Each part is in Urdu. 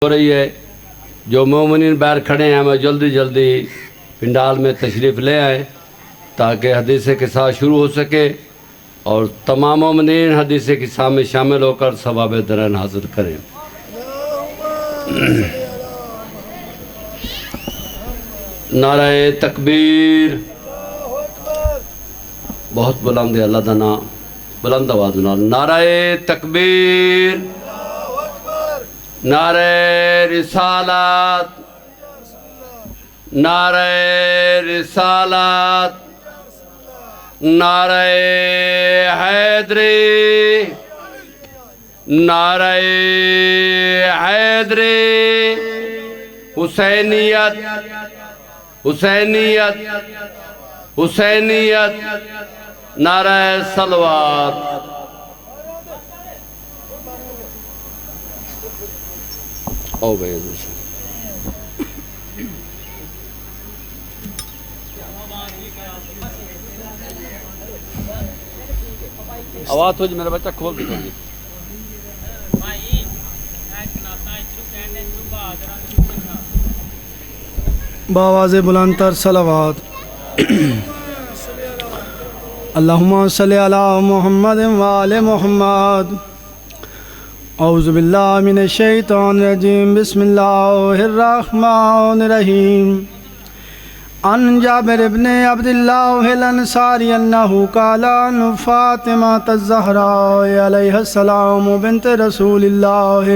ہو رہی ہے. جو مومنین باہر کھڑے ہیں ہمیں جلدی جلدی پنڈال میں تشریف لے آئیں تاکہ حدیث قصاص شروع ہو سکے اور تمام مومنین حدیث قصاص میں شامل ہو کر ثواب درن حاصل کریں. نعرہ تکبیر. بہت بلند ہے اللہ دا نام، بلند آواز نال نعرہ تکبیر، نعرہ رسالت، نعرہ رسالت، نعرہ حیدری، نعرہ حیدری، حسینیت، حسینیت، حسینیت، نعرہ صلوات. او بھائی آواز ہو جی، میرا بچہ کھول دیں جی. بآواز بلند تر صلوات. اللہم صلی علی محمد وآل محمد. اعوذ باللہ من الشیطان الرجیم. بسم اللہ الرحمن الرحیم. عن جابر بن عبد اللہ الانصاری انہو قال عن فاطمة الزہراء علیہ السلام بنت رسول اللہ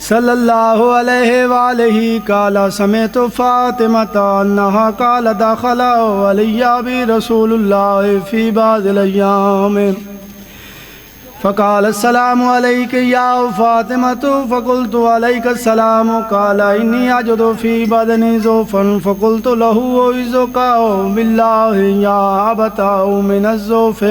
صلی اللہ علیہ وآلہ قال سمعت فاطمة انہا قال دخل علی ابی رسول اللہ فی بعض الایام فقال السلام علیک یا فاطمة فقلت علیک السلام قال انی اجد فی بدنی ضعفا فقلت له اعوذک باللہ یا ابتہ من الضعف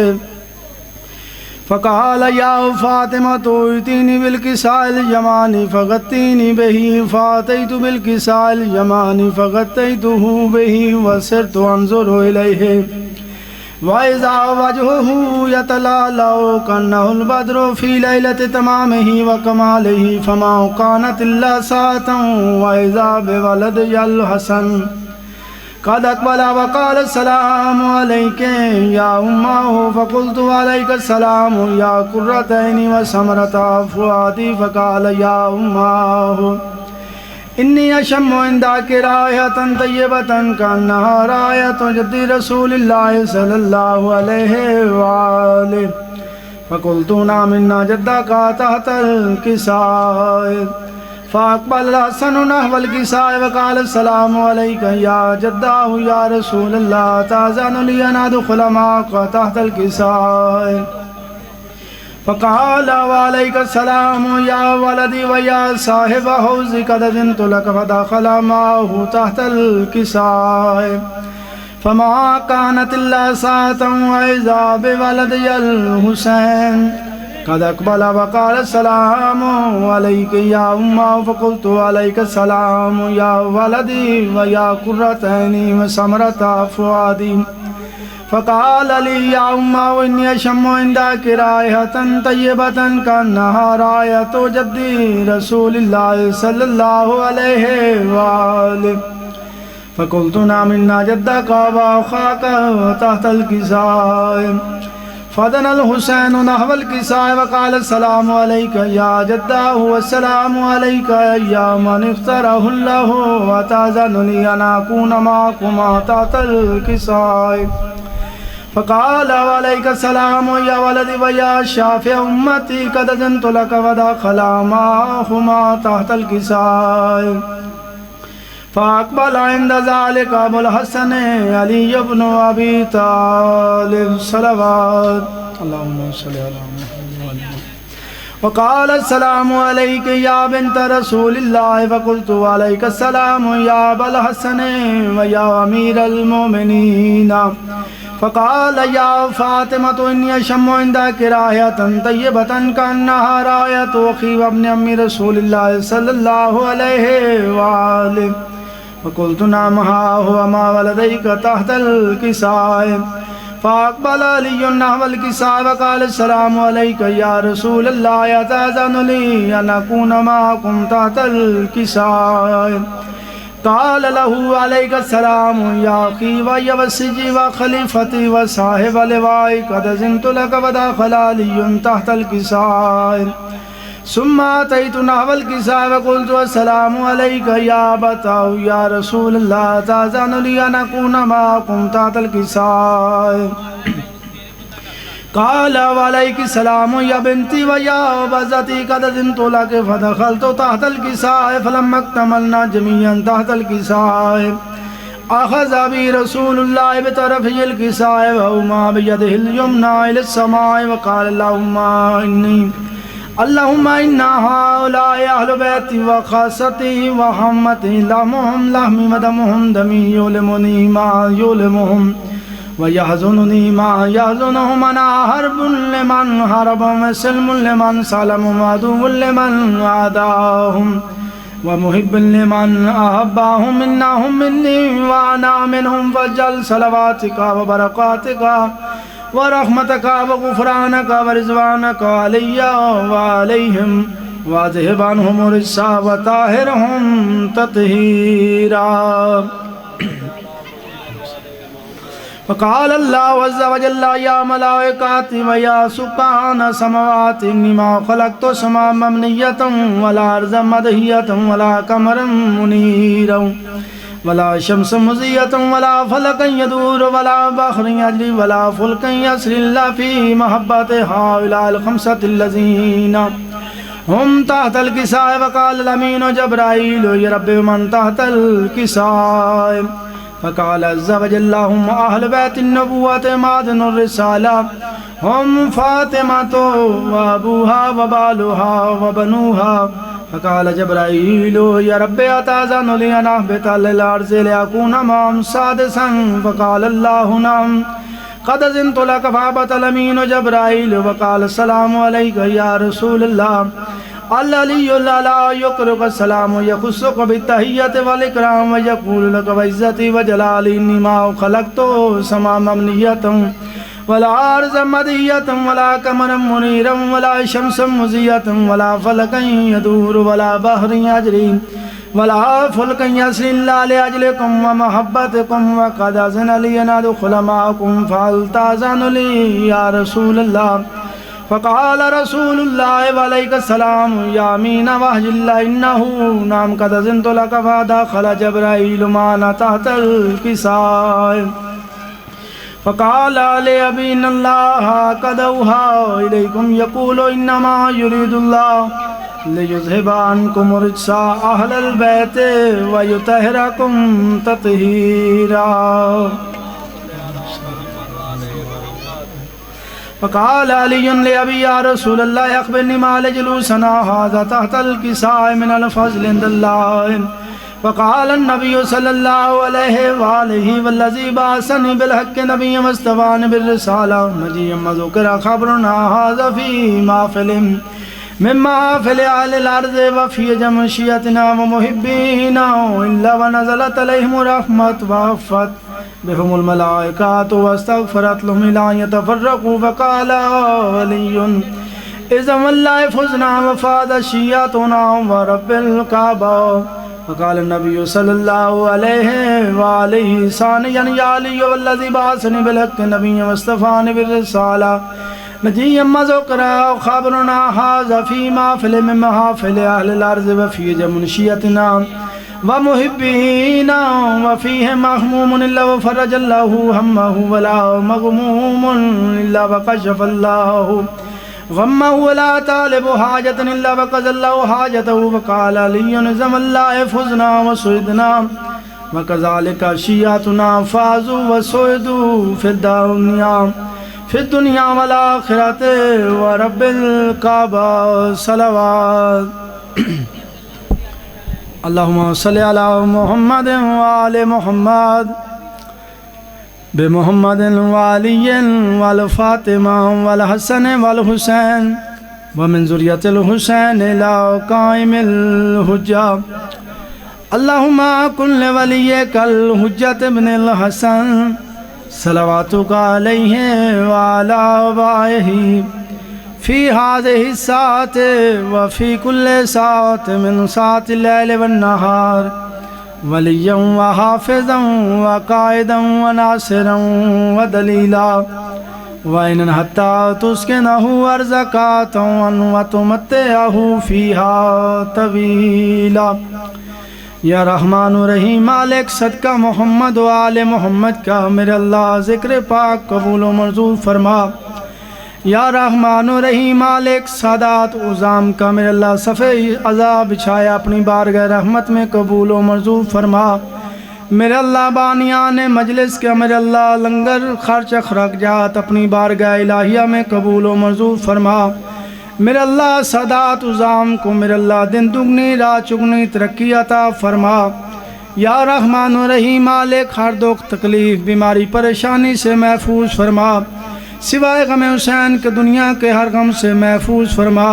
فقال یا فاطمة ائتینی بالکساء اليمان فغطینی به فاتیت بالکساء اليمان فغطیته به وصرت انظر الیہ وَإِذَا وَجْهُهُ يَتَلَأْلَأُ كَأَنَّهُ الْبَدْرُ فِي لَيْلَةِ تَمَامِهِ وَكَمَالِهِ فَمَا كَانَتْ إِلَّا سَاعَةً وَإِذَا بِوَلَدِهِ الْحَسَنِ قَدْ أَقْبَلَ وَقَالَ السَّلَامُ عَلَيْكَ يَا أُمَّهُ فَقُلْتُ عَلَيْكَ السَّلَامُ يَا قُرَّةَ عَيْنِي وَثَمَرَةَ فُؤَادِي فَقَالَ يَا أُمَّهُ انی اشم عندک رائحۃ طیبۃ کانہا رائحۃ جد رسول اللہ صلی اللہ علیہ وآلہ فقلت نامنا جدک تحت الکساء فاقبل الحسن نحو الکساء وقال السلام علیک یا جدہ یا رسول اللہ تأذن لی ان ادخل معک تحت الکساء فقال وعليك السلام يا ولدي ويا صاحب حوزي قد أذنت لك فدخل معه تحت الكساء فما كانت إلا ساعة وإذا بولدي الحسين قد أقبل وقال السلام عليك يا أمه فقلت عليك السلام يا ولدي ويا قرة عيني وثمرة فؤادي فقال لي يا أمه إني أشم عندك رائحة طيبة كأنها رائحة جد رسول الله صلى الله عليه وآله فقلت نامنا جدك وأخاك تحت الكساء فدنا الحسين نحو الكساء وقال السلام عليك يا جداه والسلام عليك يا من اختاره الله وتأذن لي أن أكون معكما تحت الكساء فقال وعليك السلام يا ولدي ويا شافع أمتي قد أذنت لك ودخل معهما تحت الكساء فأقبل عند ذلك أبو الحسن علي بن أبي طالب صلوات اللهم صل على محمد وقال السلام عليك يا بنت رسول الله فقلت عليك السلام يا أبا الحسن ويا أمير المؤمنين فقال يا فاطمة إني أشم عندك رائحة طيبة كأنها رائحة أخي وابن أم رسول الله صلى الله عليه وآله فقلت نعم ها هو ما ولديك تحت الكساء فأقبل علي نحو الكساء وقال السلام عليك يا رسول الله يتأذن لي أن أكون معكم تحت الكساء قال له عليك السلام يا أخي ويا وسجي وخليفتي وصاحب لوائي قد أذنت لك ودخل علي تحت الكساء ثم أتيت نحو الكساء وقلت السلام عليك يا أبتاه يا رسول الله تأذن لي أن أكون معكم تحت الكساء قال وعليك السلام يا بنتي ويا أبزتي قد أذنت لك فدخلت تحت الكساء فلما اكتملنا جميعا تحت الكساء أخذ بي رسول الله بطرفي الكساء وهما بيده اليمنى إلى السماء وقال اللهم إن هؤلاء أهل بيتي وخاصتي وحمتي لحمهم لحمي ودمهم دمي يؤلمني ما يؤلمهم ويحزنني ما يحزنهم أنا حرب لمن حاربهم وسلم لمن سالمهم وعدو لمن عاداهم ومحب لمن أحبهم إنهم مني وأنا منهم فاجعل صلواتك وبركاتك ورحمتك وغفرانك ورضوانك علي وعليهم واذهب عنهم الرجس وطهرهم تطهيرا فقال الله عز وجل يا ملائكتي ويا سكان السماوات إني ما خلقت سماء مبنية ولا أرض مدهية ولا قمرا منيرا ولا شمس مضية ولا فلك يدور ولا بحر يجري ولا فلك يسري إلا في محبة هؤلاء الخمسة الذين هم تحت الكساء وقال الأمين جبرائيل يا رب من تحت الكساء فقال عز وجل هم أهل بيت النبوة معدن الرسالة هم فاطمة وأبوها وبالها وبنوها فقال جبرائيل يا رب أتأذن لي أن أهبط للأرض لأكون معهم سادسا فقال الله نعم قد أذنت لك فأهبط الأمين جبرائيل وقال السلام عليك يا رسول الله العلي لا يقرك السلام يخصك بالتحية والإكرام ويقول لك بعزتي وجلالي إني ما خلقت سماء مبنية ولا أرض مدهية ولا قمرا منيرا ولا شمسا مضية ولا فلكا يدور ولا بحر يجري ولا فلكا يسري إلا لأجلكم ومحبتكم وقد أذن لي أن أدخل معكم فهل تأذن لي يا رسول الله فقال رسول الله وعليك السلام يا أمين وحي الله إنه نعم قد أذنت لك فدخل جبرائيل معنا تحت الكساء فقال لأبي إن الله قد أوحى إليكم يقول إنما يريد الله ليذهب عنكم رجس أهل البيت ويطهركم تطهيرا فقال علي لأبي يا رسول الله أخبرني ما لجلوسنا هذا تحت الكساء من الفضل عند الله فقال النبي صلى الله عليه وآله والذي بعثني بالحق نبيا واصطفاني بالرسالة مجيئا وذكر خبرنا هذا في محفل من محافل أهل الأرض وفي جمشيتنا ومحبينا إلا ونزلت عليهم رحمة وعفت بهم الملائكة واستغفرت لهم إلى أن يتفرقوا فقال علي إذا والله فزنا وفاز شيعتنا ورب الكعبة فقال النبي صلى الله عليه وآله ثانيا يا علي والذي بعثني بالحق نبيا واصطفاني بالرسالة مجيئا وذكر خبرنا هذا في محفل من محافل أهل الأرض وفي جمشيتنا ومحبينا وفيه مهموم إلا وفرج الله همه ولا مغموم إلا وكشف الله غمه ولا طالب حاجة إلا وقضى الله حاجته وقال علي نزم الله فزنا وسعدنا وكذلك شيعتنا فازوا وسعدوا في الدنيا والآخرة ورب الكعبة صلوات اللهم صل على محمد وآل محمد بمحمد وعلي والفاطمة والحسن والحسين ومن ذرية الحسين إلى قائم الحجة اللهم كن لوليك الحجة بن الحسن صلواتک علیہ وعلی آبائہ فی هذه الساعة وفي كل ساعة من ساعة الليل والنهار وليا وحافظا وقائدا وناصرا ودليلا وإن حتى تسكنه أرضك وتمتعه فيها طويلا یا رحمان و رحیم مالک صدقہ محمد و آل محمد کا میرے اللہ ذکر پاک قبول و منظور فرما۔ یا رحمان و رحیم مالک سادات عظام کا میرے اللہ صفحہ عذاب بچھایا اپنی بارگاہ رحمت میں قبول و منظور فرما۔ میرے اللہ بانیان مجلس کا میرے اللہ لنگر خرچ اخراجات اپنی بارگاہ الہیہ میں قبول و منظور فرما۔ میرے اللہ سادات عظام کو میرے اللہ دن دگنی رات چگنی ترقی عطا فرما۔ یا رحمان و رحیم مالک ہر دکھ تکلیف بیماری پریشانی سے محفوظ فرما، سوائے غم حسین کے دنیا کے ہر غم سے محفوظ فرما۔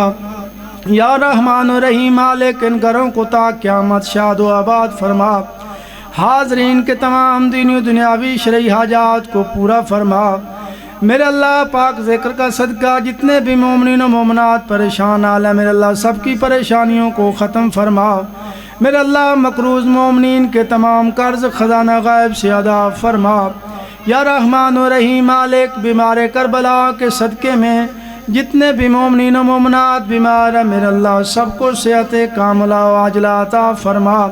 یا رحمان و رحیم مالک ان گھروں کو تا قیامت شاد و آباد فرما، حاضرین کے تمام دینی و دنیاوی شرعی حاجات کو پورا فرما۔ میرے اللہ پاک ذکر کا صدقہ جتنے بھی مومنین و مومنات پریشان حال ہیں میرے اللہ سب کی پریشانیوں کو ختم فرما۔ میرے اللہ مقروض مومنین کے تمام قرض خزانہ غائب سے ادا فرما۔ یا رحمان و رحیم مالک بیمار کربلا کے صدقے میں جتنے بھی مومنین و مومنات بیمار ہیں میرے اللہ سب کو صحت کاملہ و عاجلہ عطا فرما۔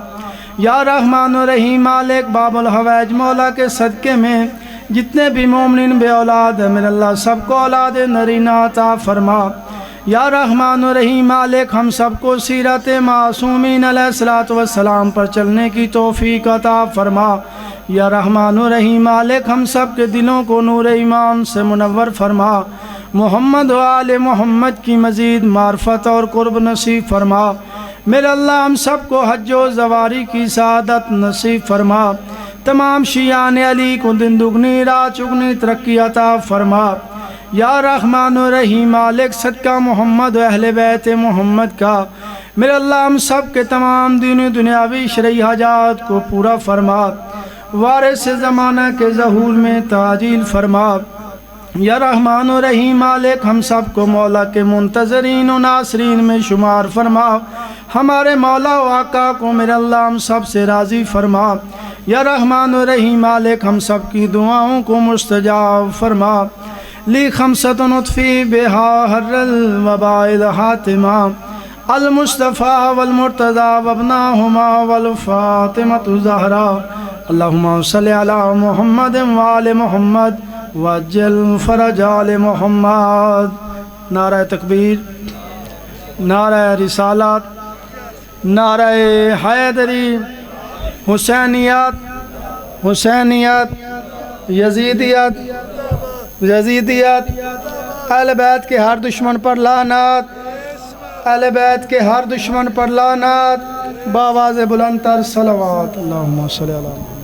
یا رحمان و رحیم مالک باب الحوائج مولا کے صدقے میں جتنے بھی مومنین بے اولاد ہیں میرے اللہ سب کو اولاد نرینہ عطا فرما۔ یا رحمان و رحیم مالک ہم سب کو سیرت معصومین علیہ السلام پر چلنے کی توفیق عطا فرما۔ یا رحمان و رحیم مالک ہم سب کے دلوں کو نور ایمان سے منور فرما، محمد و آل محمد کی مزید معرفت اور قرب نصیب فرما۔ میرے اللہ ہم سب کو حج و زواری کی سعادت نصیب فرما، تمام شیعان علی کو دن دگنی رات چگنی ترقی عطا فرما۔ یا رحمان و رحیم مالک صدقہ محمد و اہل بیت محمد کا میرے اللہ ہم سب کے تمام دینی دنیاوی شرعی حاجات کو پورا فرما، وارث زمانہ کے ظہور میں تعجیل فرما۔ یا رحمان و رحیم مالک ہم سب کو مولا کے منتظرین و ناصرین میں شمار فرما، ہمارے مولا و آقا کو میرے اللہ ہم سب سے راضی فرما۔ یا رحمان و رحیم مالک ہم سب کی دعاؤں کو مستجاب فرما۔ لی خمسۃ نطفی بہا حر الوبائل حاتمہ المصطفیٰ والمرتضیٰ وابناہما والفاطمۃ الزہرا، اللہم صلی علی محمد وآل محمد وعجل فرج آل محمد۔ نعرہ تکبیر، نعرہ رسالت، نعرہ حیدری، حسینیت، حسینیت، یزیدیت، یزیدیت، اہل بیت کے ہر دشمن پر لعنت، اہل بیت کے ہر دشمن پر لعنت، بآواز بلند تر صلوات، اللہم صلی علی محمد۔